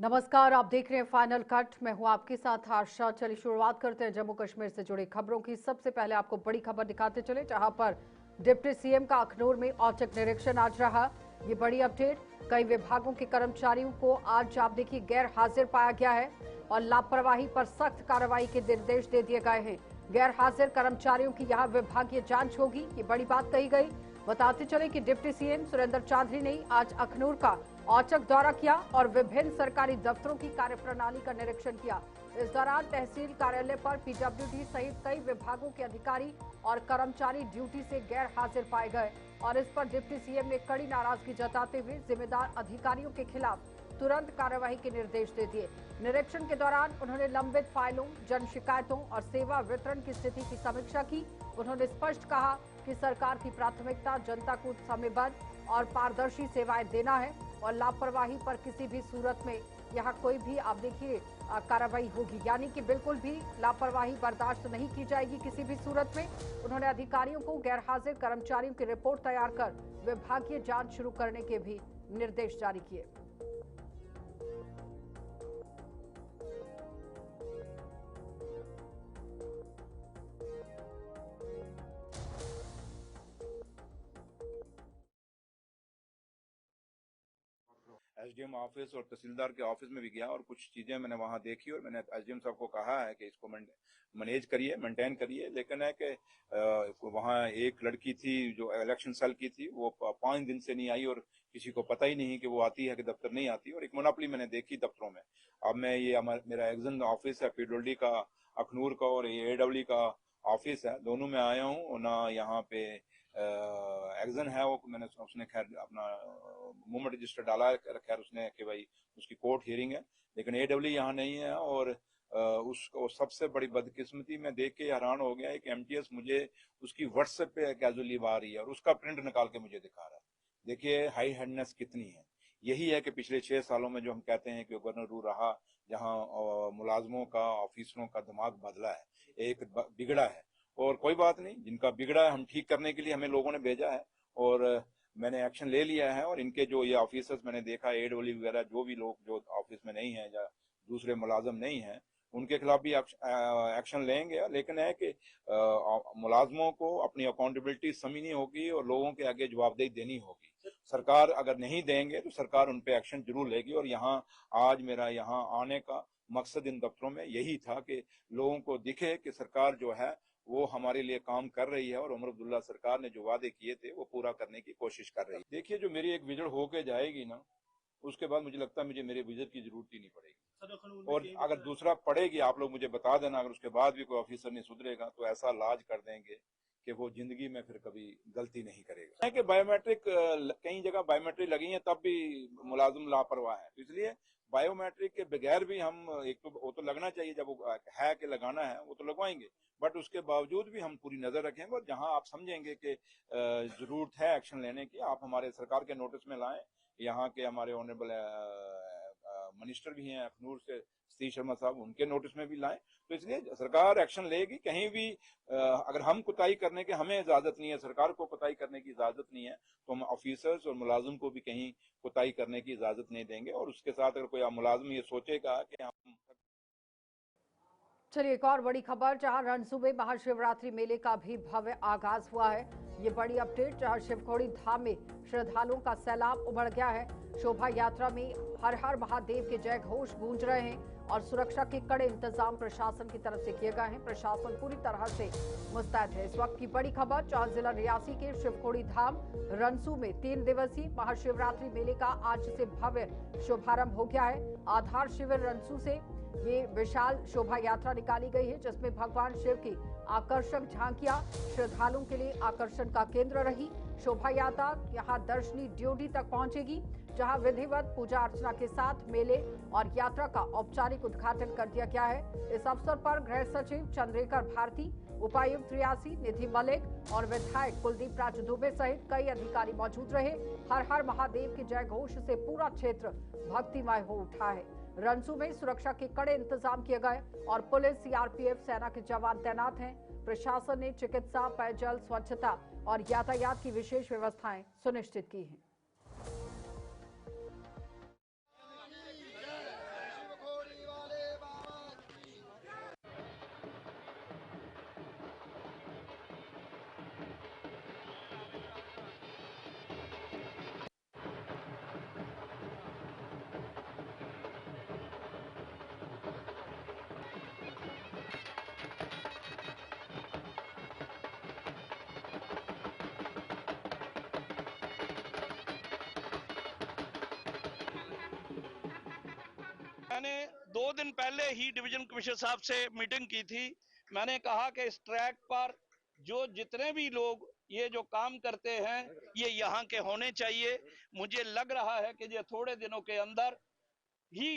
नमस्कार, आप देख रहे हैं फाइनल कट। मैं हूं आपके साथ आशा। चलिए शुरुआत करते हैं जम्मू कश्मीर से जुड़ी खबरों की। सबसे पहले आपको बड़ी खबर दिखाते चले, जहां पर डिप्टी सीएम का अखनूर में औचक निरीक्षण आज रहा। ये बड़ी अपडेट। कई विभागों के कर्मचारियों को आज आप देखिए गैर हाजिर पाया गया है और लापरवाही पर सख्त कार्रवाई के निर्देश दे दिए गए हैं। गैर हाजिर कर्मचारियों की यहाँ विभागीय जांच होगी, ये बड़ी बात कही गई। बताते चले कि डिप्टी सीएम सुरेंद्र चौधरी ने आज अखनूर का औचक दौरा किया और विभिन्न सरकारी दफ्तरों की कार्यप्रणाली का निरीक्षण किया। इस दौरान तहसील कार्यालय पर पीडब्ल्यूडी सहित कई विभागों के अधिकारी और कर्मचारी ड्यूटी से गैर हाजिर पाए गए और इस पर डिप्टी सीएम ने कड़ी नाराजगी जताते हुए जिम्मेदार अधिकारियों के खिलाफ तुरंत कार्रवाई के निर्देश दे दिए। निरीक्षण के दौरान उन्होंने लंबित फाइलों, जन शिकायतों और सेवा वितरण की स्थिति की समीक्षा की। उन्होंने स्पष्ट कहा कि सरकार की प्राथमिकता जनता को समयबद्ध और पारदर्शी सेवाएं देना है और लापरवाही पर किसी भी सूरत में यहाँ कोई भी आप देखिए कार्रवाई होगी, यानी कि बिल्कुल भी लापरवाही बर्दाश्त नहीं की जाएगी किसी भी सूरत में। उन्होंने अधिकारियों को गैर हाजिर कर्मचारियों की रिपोर्ट तैयार कर विभागीय जांच शुरू करने के भी निर्देश जारी किए। एसडीएम ऑफिस और तहसीलदार के ऑफिस में भी गया और कुछ चीजें मैंने वहां देखी और मैंने एसडीएम साहब को कहा है कि इसको मैनेज करिए, मेंटेन करिए। लेकिन है कि वहां एक लड़की थी जो इलेक्शन सेल की थी, वो 5 दिन से नहीं आई और किसी को पता ही नहीं कि वो आती है कि दफ्तर नहीं आती। और एक मोनोपोली मैंने देखी दफ्तरों में। अब मैं ये मेरा एग्जन ऑफिस है पीडब्ल्यूडी का अखनूर का और ये एडब्ल्यू का ऑफिस है, दोनों में आया हूँ ना। यहाँ पे एग्जन है वो मैंने उसने खैर अपना मूवमेंट रजिस्टर डाला है, खैर उसने कि भाई उसकी कोर्ट हियरिंग है, लेकिन एडब्ल्यू यहाँ नहीं है। और उसको सबसे बड़ी बदकिस्मती मैं देख के हैरान हो गया है कि एमटीएस मुझे उसकी व्हाट्सएप पे कैजुअली आ रही है और उसका प्रिंट निकाल के मुझे दिखा रहा है। देखिए हाई हैंडनेस कितनी है। यही है कि पिछले 6 सालों में जो हम कहते हैं कि गवर्नर रूल रहा, जहाँ मुलाजमों का ऑफिसरों का दिमाग बदला है, एक बिगड़ा है। और कोई बात नहीं, जिनका बिगड़ा है हम ठीक करने के लिए हमें लोगों ने भेजा है और मैंने एक्शन ले लिया है। और इनके जो ये ऑफिसर्स मैंने देखा, एडब्ल्यू वगैरह जो भी लोग जो ऑफिस में नहीं है या दूसरे मुलाजम नहीं है, उनके खिलाफ भी एक्शन लेंगे। लेकिन है कि मुलाजमों को अपनी अकाउंटेबिलिटी समझनी होगी और लोगों के आगे जवाबदेही देनी होगी। सरकार अगर नहीं देंगे तो सरकार उन पे एक्शन जरूर लेगी। और यहाँ आज मेरा यहाँ आने का मकसद इन दफ्तरों में यही था कि लोगों को दिखे कि सरकार जो है वो हमारे लिए काम कर रही है और उमर अब्दुल्ला सरकार ने जो वादे किए थे वो पूरा करने की कोशिश कर रही है। देखिए, जो मेरी एक विजिट होके जाएगी ना, उसके बाद मुझे लगता है मुझे मेरे विजिट की जरूरत ही नहीं पड़ेगी। और अगर दूसरा पड़ेगी, आप लोग मुझे बता देना। अगर उसके बाद भी कोई ऑफिसर नहीं सुधरेगा तो ऐसा लाज कर देंगे कि वो जिंदगी में फिर कभी गलती नहीं करेगा। कि बायोमेट्रिक कई जगह बायोमेट्रिक लगी है तब भी मुलाजिम लापरवाह है, इसलिए बायोमेट्रिक के बगैर भी हम एक तो वो तो लगना चाहिए, जब वो है कि लगाना है वो तो लगवाएंगे, बट उसके बावजूद भी हम पूरी नजर रखेंगे। और जहां आप समझेंगे कि जरूरत है एक्शन लेने की, आप हमारे सरकार के नोटिस में लाएं। यहाँ के हमारे ऑनरेबल मिनिस्टर भी हैं अखनूर से, सतीश शर्मा साहब, उनके नोटिस में भी लाएं। तो इसलिए सरकार एक्शन लेगी। कहीं भी अगर हम कुताही करने के, हमें इजाजत नहीं है, सरकार को कुताही करने की इजाजत नहीं है, तो हम ऑफिसर्स और मुलाजिम को भी कहीं कुताही करने की इजाजत नहीं देंगे। और उसके साथ अगर कोई मुलाजिम ये सोचेगा कि हम चलिए एक और बड़ी खबर, जहां रणसू में महाशिवरात्रि मेले का भी भव्य आगाज हुआ है। ये बड़ी अपडेट, जहां शिवखोड़ी धाम में श्रद्धालुओं का सैलाब उमड़ गया है। शोभा यात्रा में हर हर महादेव के जय घोष गूंज रहे हैं और सुरक्षा के कड़े इंतजाम प्रशासन की तरफ से किए गए हैं। प्रशासन पूरी तरह से मुस्तैद है। इस वक्त की बड़ी खबर, जहां जिला रियासी के शिवखोड़ी धाम रणसू में 3 दिवसीय महाशिवरात्रि मेले का आज से भव्य शुभारंभ हो गया है। आधार शिविर रणसू से ये विशाल शोभा यात्रा निकाली गई है, जिसमें भगवान शिव की आकर्षक झांकियां श्रद्धालुओं के लिए आकर्षण का केंद्र रही। शोभा यात्रा यहां दर्शनी ड्योढ़ी तक पहुंचेगी, जहां विधिवत पूजा अर्चना के साथ मेले और यात्रा का औपचारिक उद्घाटन कर दिया गया है। इस अवसर पर गृह सचिव चंद्रेकर भारती, उपायुक्त रियासी निधि मलिक और विधायक कुलदीप राज दुबे सहित कई अधिकारी मौजूद रहे। हर हर महादेव के जय घोष से पूरा क्षेत्र भक्तिमय हो उठा है। रणसू में सुरक्षा के कड़े इंतजाम किए गए और पुलिस, सीआरपीएफ, सेना के जवान तैनात हैं। प्रशासन ने चिकित्सा, पेयजल, स्वच्छता और यातायात की विशेष व्यवस्थाएं सुनिश्चित की हैं। मैंने 2 दिन पहले ही डिवीजन कमिश्नर साहब से मीटिंग की थी। मैंने कहा कि इस ट्रैक पर जो जितने भी लोग ये जो काम करते हैं ये यहाँ के होने चाहिए। मुझे लग रहा है कि ये थोड़े दिनों के अंदर ही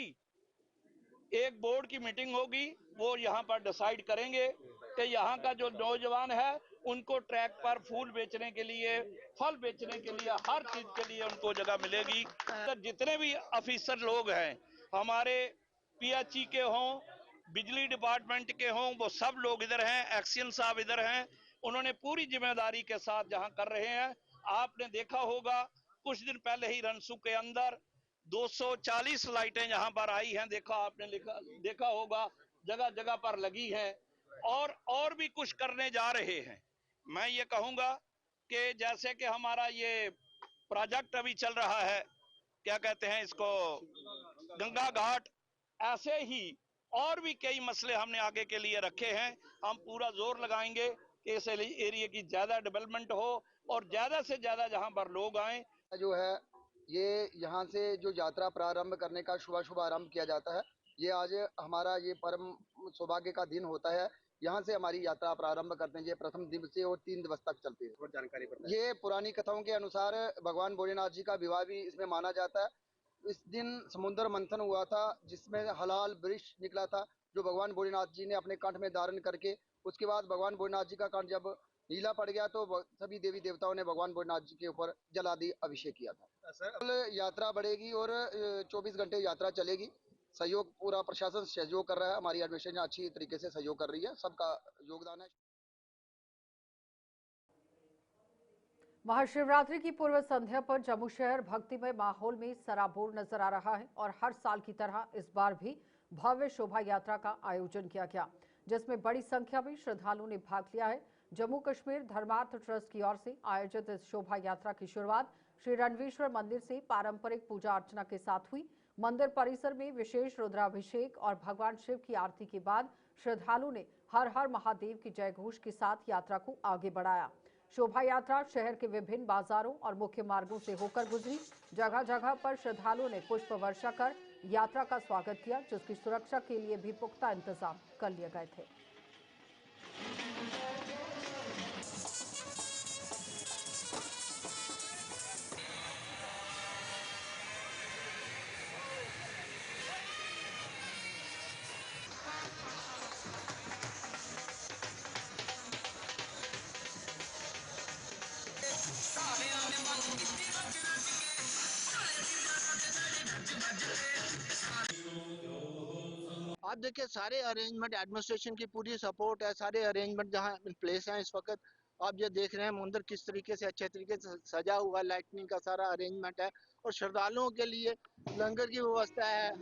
एक बोर्ड की मीटिंग होगी, वो यहाँ पर डिसाइड करेंगे कि यहाँ का जो नौजवान है उनको ट्रैक पर फूल बेचने के लिए, फल बेचने के लिए, हर चीज के लिए उनको जगह मिलेगी। तो जितने भी ऑफिसर लोग हैं हमारे पीएचई के हों, बिजली डिपार्टमेंट के हों, वो सब लोग इधर हैं। एक्सीएन साहब इधर हैं, उन्होंने पूरी जिम्मेदारी के साथ जहां कर रहे हैं। आपने देखा होगा कुछ दिन पहले ही रनसू के अंदर 240 लाइटें यहाँ पर आई हैं, आपने देखा होगा, जगह जगह पर लगी हैं और भी कुछ करने जा रहे हैं। मैं ये कहूंगा कि जैसे कि हमारा ये प्रोजेक्ट अभी चल रहा है, क्या कहते हैं इसको, गंगा घाट, ऐसे ही और भी कई मसले हमने आगे के लिए रखे हैं। हम पूरा जोर लगाएंगे कि इस एरिया की ज्यादा डेवलपमेंट हो और ज्यादा से ज्यादा जहां पर लोग आए। जो है ये यहाँ से जो यात्रा प्रारंभ करने का शुभ आरंभ किया जाता है, ये आज हमारा ये परम सौभाग्य का दिन होता है। यहाँ से हमारी यात्रा प्रारंभ करते हैं। ये प्रथम दिवस से और 3 दिवस तक चलती है। और जानकारी ये पुरानी कथाओं के अनुसार भगवान भोलेनाथ जी का विवाह भी इसमें माना जाता है। इस दिन समुद्र मंथन हुआ था जिसमें हलाल वृक्ष निकला था जो भगवान भोलेनाथ जी ने अपने कंठ में धारण करके, उसके बाद भगवान भोलेनाथ जी का कंठ जब नीला पड़ गया तो सभी देवी देवताओं ने भगवान भोलेनाथ जी के ऊपर जलादि अभिषेक किया था। यात्रा बढ़ेगी और 24 घंटे यात्रा चलेगी। सहयोग पूरा प्रशासन सहयोग कर रहा है, हमारी एडमिनिस्ट्रेशन अच्छी तरीके से सहयोग कर रही है, सबका योगदान है। महाशिवरात्रि की पूर्व संध्या पर जम्मू शहर भक्तिमय माहौल में सराबोर नजर आ रहा है और हर साल की तरह इस बार भी भव्य शोभा यात्रा का आयोजन किया गया, जिसमें बड़ी संख्या में श्रद्धालुओं ने भाग लिया है। जम्मू कश्मीर धर्मार्थ ट्रस्ट की ओर से आयोजित इस शोभा यात्रा की शुरुआत श्री रणवीश्वर मंदिर से पारंपरिक पूजा अर्चना के साथ हुई। मंदिर परिसर में विशेष रुद्राभिषेक और भगवान शिव की आरती के बाद श्रद्धालुओं ने हर हर महादेव की जयघोष के साथ यात्रा को आगे बढ़ाया। शोभा यात्रा शहर के विभिन्न बाजारों और मुख्य मार्गों से होकर गुजरी। जगह जगह पर श्रद्धालुओं ने पुष्प वर्षा कर यात्रा का स्वागत किया, जिसकी सुरक्षा के लिए भी पुख्ता इंतजाम कर लिए गए थे। आप देखिए सारे अरेंजमेंट, एडमिनिस्ट्रेशन की पूरी सपोर्ट है, सारे अरेंजमेंट जहाँ इन प्लेस हैं इस वक्त। आप ये देख रहे हैं मंदिर किस तरीके से अच्छे तरीके से सजा हुआ, लाइटनिंग का सारा अरेंजमेंट है और श्रद्धालुओं के लिए लंगर की व्यवस्था है,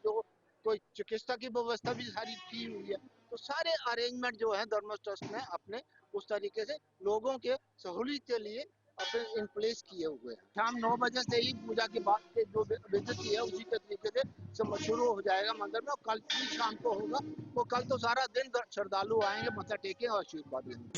जो कोई चिकित्सा की व्यवस्था भी सारी की हुई है। तो सारे अरेंजमेंट जो है धर्म ट्रस्ट ने अपने उस तरीके से लोगों के सहूलियत के लिए अपने इन प्लेस किए हुए हैं। शाम 9 बजे से ही पूजा के बाद के जो विजिट है उसी के तरीके से सब शुरू हो जाएगा मंदिर में। कल भी शाम को होगा, वो कल तो सारा दिन श्रद्धालु आएंगे, मत्था टेके और आशीर्वाद लेंगे।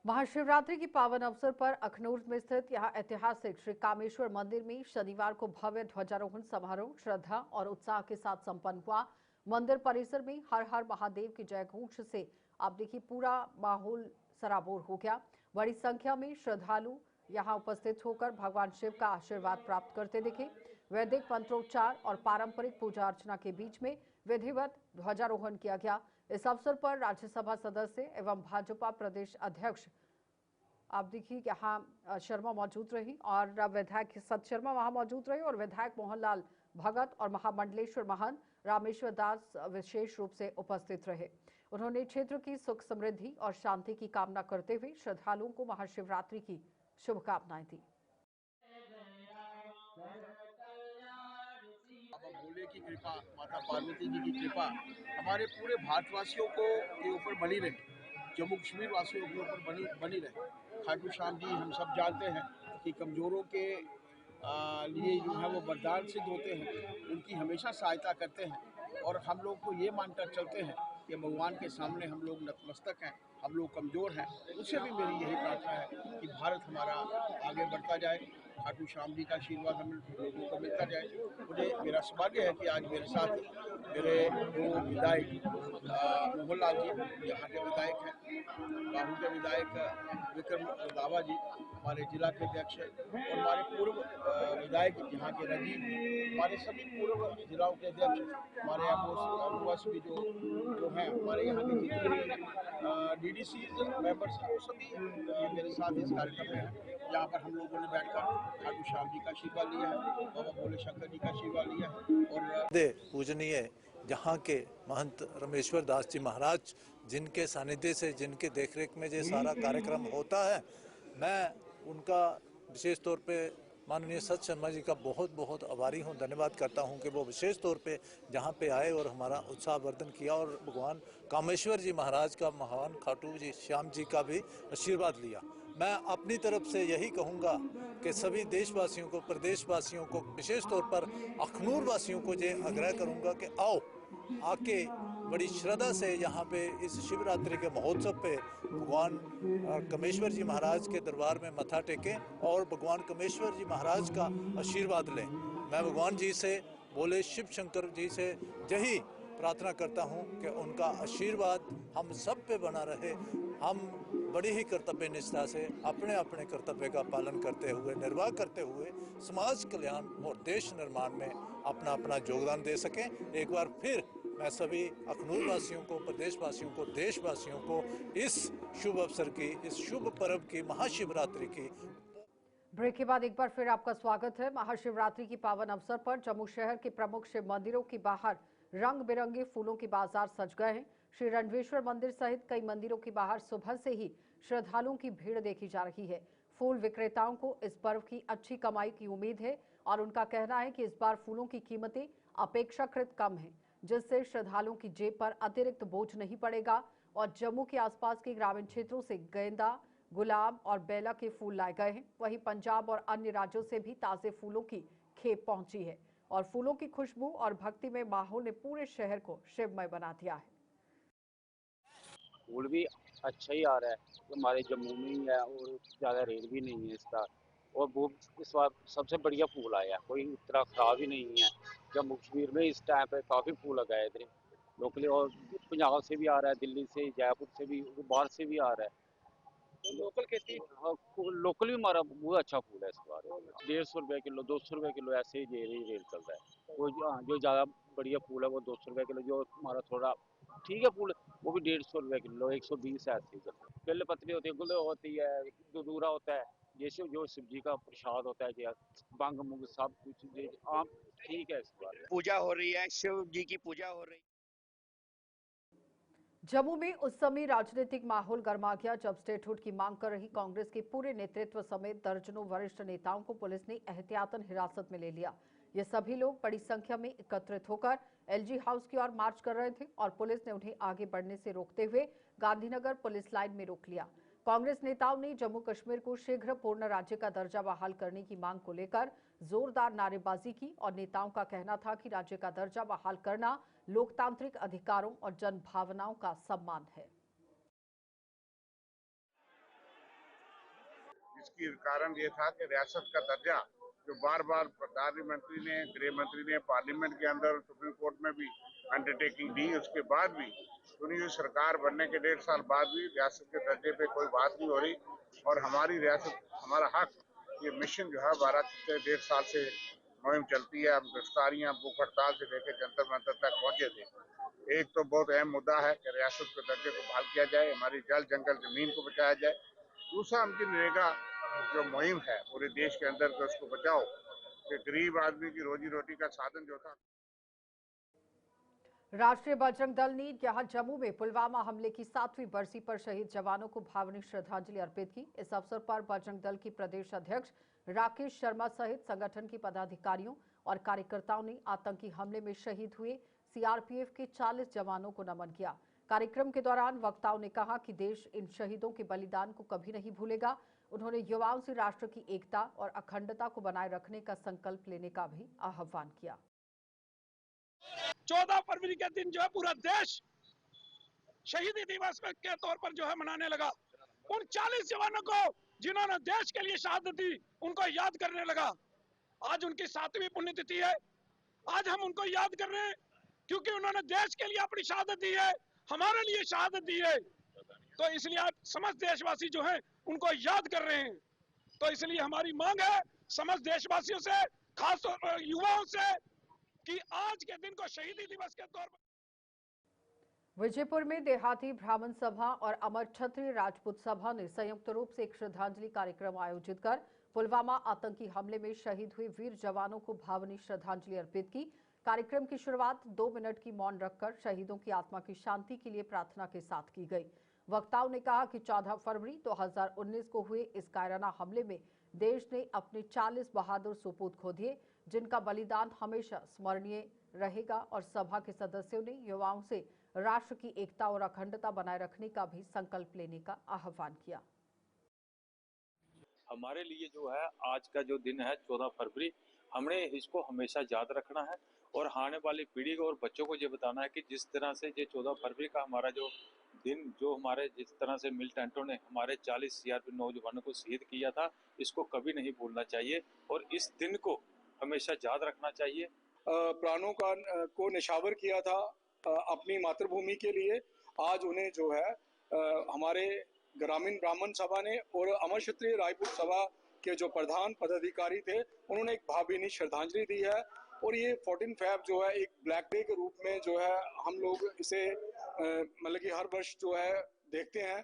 महाशिवरात्रि की पावन अवसर पर अखनूर में स्थित यहां ऐतिहासिक श्री कामेश्वर मंदिर में शनिवार को भव्य ध्वजारोहण समारोह श्रद्धा और उत्साह के साथ संपन्न हुआ। मंदिर परिसर में हर हर महादेव की जयघोष से आप देखिए पूरा माहौल सराबोर हो गया। बड़ी संख्या में श्रद्धालु यहां उपस्थित होकर भगवान शिव का आशीर्वाद प्राप्त करते दिखे। वैदिक मंत्रोच्चार और पारंपरिक पूजा अर्चना के बीच में विधिवत ध्वजारोहण किया गया। इस अवसर पर राज्यसभा सदस्य एवं भाजपा प्रदेश अध्यक्ष आप देखिए यहाँ शर्मा मौजूद रही और विधायक सत शर्मा वहां मौजूद रहे और विधायक मोहनलाल भगत और महामंडलेश्वर महंत रामेश्वर दास विशेष रूप से उपस्थित रहे। उन्होंने क्षेत्र की सुख समृद्धि और शांति की कामना करते हुए श्रद्धालुओं को महाशिवरात्रि की शुभकामनाएं दी। बाबा भोले की कृपा, माता पार्वती जी की कृपा हमारे पूरे भारतवासियों को के ऊपर बनी रहे, जम्मू कश्मीर वासियों के ऊपर बनी रहे। खाटू श्याम जी हम सब जानते हैं कि कमज़ोरों के लिए जो है वो वरदान सिद्ध होते हैं, उनकी हमेशा सहायता करते हैं और हम लोग को ये मानकर चलते हैं कि भगवान के सामने हम लोग नतमस्तक हैं, हम लोग कमज़ोर हैं। उससे भी मेरी यही प्रार्थना है कि भारत हमारा आगे बढ़ता जाए खाटू श्याम जी का आशीर्वाद हम लोगों को मिलता जाए। मुझे मेरा सौभाग्य है कि आज मेरे साथ मेरे दो विधायक मोहन लाल जी यहाँ के विधायक हैं, बाहू के विधायक विक्रम रंधावा जी हमारे जिला के अध्यक्ष हैं, और हमारे पूर्व विधायक यहाँ के राजीव, हमारे सभी पूर्व जिलाओं के अध्यक्ष, हमारे एमओएस भी जो हैं हमारे यहाँ के जितने भी डीडीसी मेंबर्स हैं वो सभी मेरे साथ इस कार्यक्रम में हैं। यहाँ पर हम लोगों ने बैठकर खाटू श्याम जी का आशीर्वाद लिया है, बाबा भोले शंकर जी का आशीर्वाद लिया है। और पूजनीय जहाँ के महंत रमेश्वर दास जी महाराज, जिनके सानिध्य से, जिनके देखरेख में ये सारा कार्यक्रम होता है, मैं उनका विशेष तौर पे माननीय सत शर्मा जी का बहुत बहुत आभारी हूँ, धन्यवाद करता हूँ कि वो विशेष तौर पे जहाँ पे आए और हमारा उत्साहवर्धन किया और भगवान कामेश्वर जी महाराज का, महान खाटू जी श्याम जी का भी आशीर्वाद लिया। मैं अपनी तरफ से यही कहूँगा कि सभी देशवासियों को, प्रदेशवासियों को, विशेष तौर पर अखनूर वासियों को ये आग्रह करूँगा कि आओ आके बड़ी श्रद्धा से यहाँ पे इस शिवरात्रि के महोत्सव पे भगवान कामेश्वर जी महाराज के दरबार में मत्था टेकें और भगवान कामेश्वर जी महाराज का आशीर्वाद लें। मैं भगवान जी से, बोले शिव शंकर जी से यही प्रार्थना करता हूँ कि उनका आशीर्वाद हम सब पे बना रहे। हम बड़ी ही कर्तव्य निष्ठा से अपने अपने कर्तव्य का पालन करते हुए, निर्वाह करते हुए समाज कल्याण और देश निर्माण में अपना अपना योगदान दे सकें। एक बार फिर मैं सभी अखनूर वासियों को, प्रदेशवासियों को, देशवासियों को इस शुभ अवसर की, इस शुभ पर्व की, महाशिवरात्रि की। ब्रेक के बाद एक बार फिर आपका स्वागत है। महाशिवरात्रि की पावन अवसर पर जम्मू शहर के प्रमुख शिव मंदिरों के बाहर रंग बिरंगे फूलों के बाजार सज गए हैं। श्री रणवेश्वर मंदिर सहित कई मंदिरों के बाहर सुबह से ही श्रद्धालुओं की भीड़ देखी जा रही है। फूल विक्रेताओं को इस पर्व की अच्छी कमाई की उम्मीद है और उनका कहना है कि इस बार फूलों की कीमतें अपेक्षाकृत कम हैं, जिससे श्रद्धालुओं की जेब पर अतिरिक्त बोझ नहीं पड़ेगा। और जम्मू के आसपास के ग्रामीण क्षेत्रों से गेंदा, गुलाब और बेला के फूल लाए गए हैं। वहीं पंजाब और अन्य राज्यों से भी ताजे फूलों की खेप पहुंची है और फूलों की खुशबू और भक्ति में माहौल ने पूरे शहर को शिवमय बना दिया है। फूल भी अच्छा ही आ रहा है, तो हमारे जम्मू में ही है और ज़्यादा रेट भी नहीं है इसका, और वो इस बार सबसे बढ़िया फूल आया, कोई इतना ख़राब ही नहीं है। जम्मू कश्मीर में इस टाइम पे काफ़ी फूल लगाए इधर लोकली, और पंजाब से भी आ रहा है, दिल्ली से, जयपुर से भी, बाहर से भी आ रहा है। लोकल खेती, हाँ, लोकल भी हमारा बहुत अच्छा फूल है इस बार। 150 रुपये किलो, 200 रुपये किलो ऐसे ही रेट चल रहा है। वो जो ज़्यादा बढ़िया फूल है वो 200 रुपये किलो, जो हमारा थोड़ा ठीक है फूल वो भी 150 रुपये किलो, 120 ऐसे ही चलता है। बेल पत्री होती है, गुल होती है, दूरा होता है, जैसे जो शिव जी का प्रसाद होता है, बंग मुंग सब कुछ आम ठीक है। इस बार पूजा हो रही है, शिव जी की पूजा हो रही है। जम्मू में उस समय राजनीतिक माहौल गर्मा गया जब स्टेटहुड की मांग कर रही कांग्रेस के पूरे नेतृत्व समेत दर्जनों वरिष्ठ नेताओं को पुलिस ने एहतियातन हिरासत में ले लिया। ये सभी लोग बड़ी संख्या में एकत्रित होकर एलजी हाउस की ओर मार्च कर रहे थे और पुलिस ने उन्हें आगे बढ़ने से रोकते हुए गांधीनगर पुलिस लाइन में रोक लिया। कांग्रेस नेताओं ने जम्मू कश्मीर को शीघ्र पूर्ण राज्य का दर्जा बहाल करने की मांग को लेकर जोरदार नारेबाजी की और नेताओं का कहना था कि राज्य का दर्जा बहाल करना लोकतांत्रिक अधिकारों और जन भावनाओं का सम्मान है। इसकी कारण ये था कि रियासत का दर्जा जो बार बार प्रधानमंत्री ने, गृह मंत्री ने पार्लियामेंट के अंदर, सुप्रीम कोर्ट में भी अंडरटेकिंग दी, उसके बाद भी चुनी हुई सरकार बनने के 1.5 साल बाद भी रियासत के दर्जे पे कोई बात नहीं हो रही। और हमारी रियासत, हमारा हक, ये मिशन जो है 1.5 साल से मुहिम चलती है। हम गिरफ्तारियां, भूख हड़ताल से लेकर जंतर मंतर तक पहुंचे थे। एक तो बहुत अहम मुद्दा है कि रियासत के दर्जे को बहाल किया जाए, हमारी जल जंगल जमीन को बचाया जाए। दूसरा, हमकी नरेगा जो मुहिम है पूरे देश के अंदर के उसको बचाओ, कि गरीब आदमी की रोजी रोटी का साधन जो था। राष्ट्रीय बजरंग दल ने यहां जम्मू में पुलवामा हमले की 7वीं बरसी पर शहीद जवानों को भावनीय श्रद्धांजलि अर्पित की। इस अवसर पर बजरंग दल के प्रदेश अध्यक्ष राकेश शर्मा सहित संगठन के पदाधिकारियों और कार्यकर्ताओं ने आतंकी हमले में शहीद हुए सीआरपीएफ के 40 जवानों को नमन किया। कार्यक्रम के दौरान वक्ताओं ने कहा कि देश इन शहीदों के बलिदान को कभी नहीं भूलेगा। उन्होंने युवाओं से राष्ट्र की एकता और अखंडता को बनाए रखने का संकल्प लेने का भी आह्वान किया। 14 फरवरी के दिन जो है पूरा देश शहीदी दिवस के तौर पर जो है मनाने लगा। उन 40 जवानों को जिन्होंने देश के लिए शहादत दी, उनको याद करने लगा। आज उनकी 7वीं पुण्यतिथि है। आज हम उनको याद कर रहे हैं क्योंकि उन्होंने देश के लिए अपनी शहादत दी है, हमारे लिए शहादत दी है। तो इसलिए आज समस्त देशवासी जो हैं उनको याद कर रहे हैं। तो इसलिए हमारी मांग है समस्त देशवासियों से, खास तौर पर युवाओं से, कि आज के दिन को शहीदी दिवस के तौर पर विजयपुर में देहाती ब्राह्मण सभा और अमर क्षत्रिय राजपूत सभा ने संयुक्त रूप से एक श्रद्धांजलि कार्यक्रम आयोजित कर पुलवामा आतंकी हमले में शहीद हुए वीर जवानों को भावनीय श्रद्धांजलि अर्पित की। कार्यक्रम की शुरुआत 2 मिनट की मौन रखकर शहीदों की आत्मा की शांति के लिए प्रार्थना के साथ की गई। वक्ताओं ने कहा कि 14 फरवरी 2019 को हुए इस कायराना हमले में देश ने अपने 40 बहादुर सपूत खो दिए, जिनका बलिदान हमेशा स्मरणीय रहेगा। और सभा के सदस्यों ने युवाओं से राष्ट्र की एकता और अखंडता बनाए रखने का भी संकल्प लेने का आह्वान किया। हमारे लिए जो है आज का जो दिन है 14 फरवरी, हमने इसको हमेशा याद रखना है और आने वाली पीढ़ी को और बच्चों को ये बताना है कि जिस तरह से ये 14 फरवरी का हमारा जो दिन, जो हमारे जिस तरह से मिलिटेंटों ने हमारे 40 सीआरपीएफ नौजवानों को शहीद किया था, इसको कभी नहीं भूलना चाहिए और इस दिन को हमेशा याद रखना चाहिए। प्राणों को निछावर किया था अपनी मातृभूमि के लिए। आज उन्हें जो है हमारे ग्रामीण ब्राह्मण सभा ने और अमर क्षत्रिय राजपूत सभा के जो प्रधान पदाधिकारी थे, उन्होंने एक भावभीनी श्रद्धांजलि दी है। और ये 14 फेब जो है एक ब्लैक डे के रूप में जो है हम लोग इसे मतलब कि हर वर्ष जो है देखते हैं।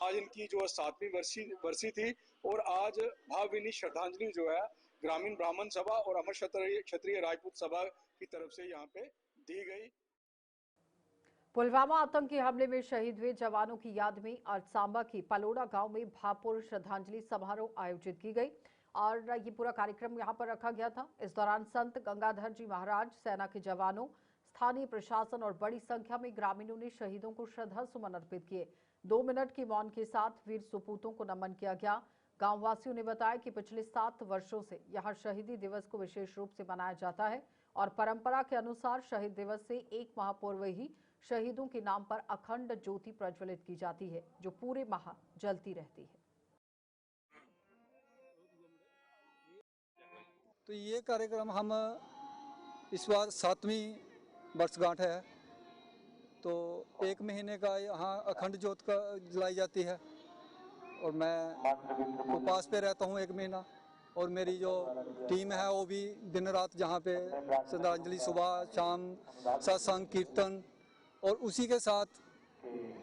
आज इनकी जो 7वीं वर्षी थी और आज भावभीनी श्रद्धांजलि जो है ग्रामीण ब्राह्मण सभा और अमर क्षत्रिय राजपूत सभा की तरफ से यहाँ पे दी गई। पुलवामा आतंकी हमले में शहीद हुए जवानों की याद में आज सांबा की पलोड़ा गांव में भावपूर्ण श्रद्धांजलि समारोह आयोजित की गई और ये पूरा कार्यक्रम यहां पर रखा गया था। इस दौरान संत गंगाधर जी महाराज, सेना के जवानों, स्थानीय प्रशासन और बड़ी संख्या में ग्रामीणों ने शहीदों को श्रद्धा सुमन अर्पित किए। 2 मिनट की मौन के साथ वीर सपूतों को नमन किया गया। गाँव वासियों ने बताया कि पिछले 7 वर्षों से यहाँ शहीदी दिवस को विशेष रूप से मनाया जाता है और परंपरा के अनुसार शहीद दिवस से 1 माह पूर्व ही शहीदों के नाम पर अखंड ज्योति प्रज्वलित की जाती है, जो पूरे माह जलती रहती है। तो ये कार्यक्रम हम इस बार 7वीं वर्षगांठ है, तो 1 महीने का यहाँ अखंड ज्योत का जलाई जाती है और मैं उपवास पे रहता हूँ 1 महीना। और मेरी जो टीम है वो भी दिन रात जहाँ पे श्रद्धांजलि, सुबह शाम सत्संग कीर्तन, और उसी के साथ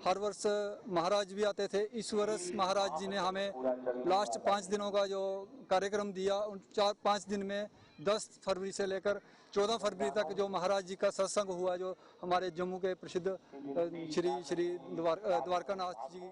हर वर्ष महाराज भी आते थे। इस वर्ष महाराज जी ने हमें लास्ट 5 दिनों का जो कार्यक्रम दिया, उन 4-5 दिन में 10 फरवरी से लेकर 14 फरवरी तक जो महाराज जी का सत्संग हुआ, जो हमारे जम्मू के प्रसिद्ध श्री द्वारकानाथ जी।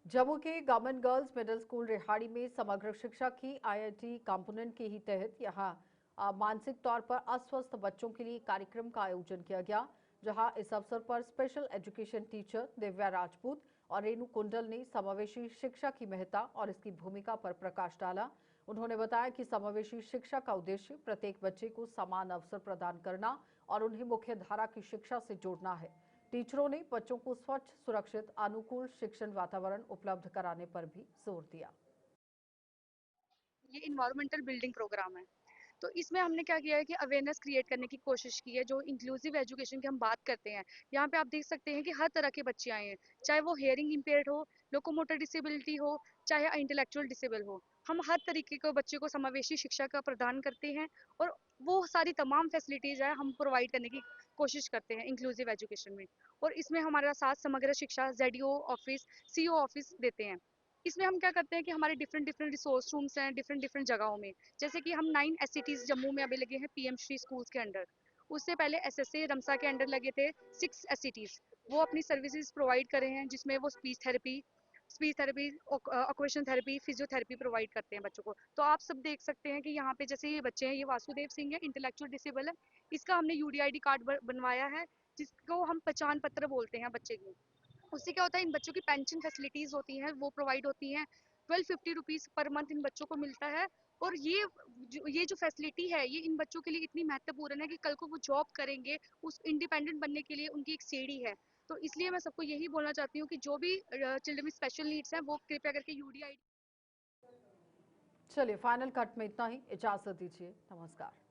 जम्मू के गवर्नमेंट गर्ल्स मिडिल स्कूल रिहाड़ी में समग्र शिक्षा की IIT कंपोनेंट के ही तहत यहाँ मानसिक तौर पर अस्वस्थ बच्चों के लिए कार्यक्रम का आयोजन किया गया, जहां इस अवसर पर special education teacher Divya Rajput और रेणु कुंडल ने समावेशी शिक्षा की महत्ता और इसकी भूमिका पर प्रकाश डाला। उन्होंने बताया कि समावेशी शिक्षा का उद्देश्य प्रत्येक बच्चे को समान अवसर प्रदान करना और उन्हें मुख्य धारा की शिक्षा से जोड़ना है। टीचरों ने बच्चों को स्वच्छ, सुरक्षित, अनुकूल शिक्षण वातावरण उपलब्ध कराने पर भी जोर दिया। ये इन्वायरमेंटल बिल्डिंग प्रोग्राम है, तो इसमें हमने क्या किया है कि अवेयरनेस क्रिएट करने की कोशिश की है। जो इंक्लूसिव एजुकेशन की हम बात करते हैं, यहाँ पे आप देख सकते हैं कि हर तरह के बच्चे आए हैं, चाहे वो हेयरिंग इम्पेयर्ड हो, लोकोमोटर डिसेबिलिटी हो, चाहे इंटेलेक्चुअल डिसेबल हो। हम हर तरीके के बच्चे को समावेशी शिक्षा का प्रदान करते हैं और वो सारी तमाम फैसिलिटीज है हम प्रोवाइड करने की कोशिश करते हैं इंक्लूसिव एजुकेशन में। और इसमें हमारे साथ समग्र शिक्षा ZDO ऑफिस, CO ऑफिस देते हैं। इसमें हम क्या करते हैं कि हमारे डिफरेंट रिसोर्स रूम्स हैं डिफरेंट जगहों में। जैसे कि हम 9 SCTs जम्मू में अभी लगे हैं PM श्री स्कूल्स के अंडर। उससे पहले SSA रमसा के अंडर लगे थे 6 SCTs। वो अपनी सर्विसेज प्रोवाइड कर रहे हैं, जिसमें वो speech therapy, occupation therapy, physiotherapy provide करते हैं बच्चों को। तो आप सब देख सकते हैं कि यहाँ पे जैसे ये बच्चे हैं, ये वासुदेव सिंह है, इंटेलेक्चुअल डिसेबल है। इसका हमने UDID कार्ड बनवाया है, जिसको हम पहचान पत्र बोलते हैं बच्चे की। उससे क्या होता है, इन बच्चों की पेंशन फैसिलिटीज होती हैं, वो प्रोवाइड होती हैं। 1250 रुपीज़ पर मंथ इन बच्चों को मिलता है। और ये जो फैसिलिटी है, ये इन बच्चों के लिए इतनी महत्वपूर्ण है कि कल को वो जॉब करेंगे, उस इंडिपेंडेंट बनने के लिए उनकी एक सीढ़ी है। तो इसलिए मैं सबको यही बोलना चाहती हूँ कि जो भी चिल्ड्रन विद स्पेशल नीड्स हैं वो कृपया करके UDID। चलिए फाइनल कट में इतना ही, इजाजत दीजिए, नमस्कार।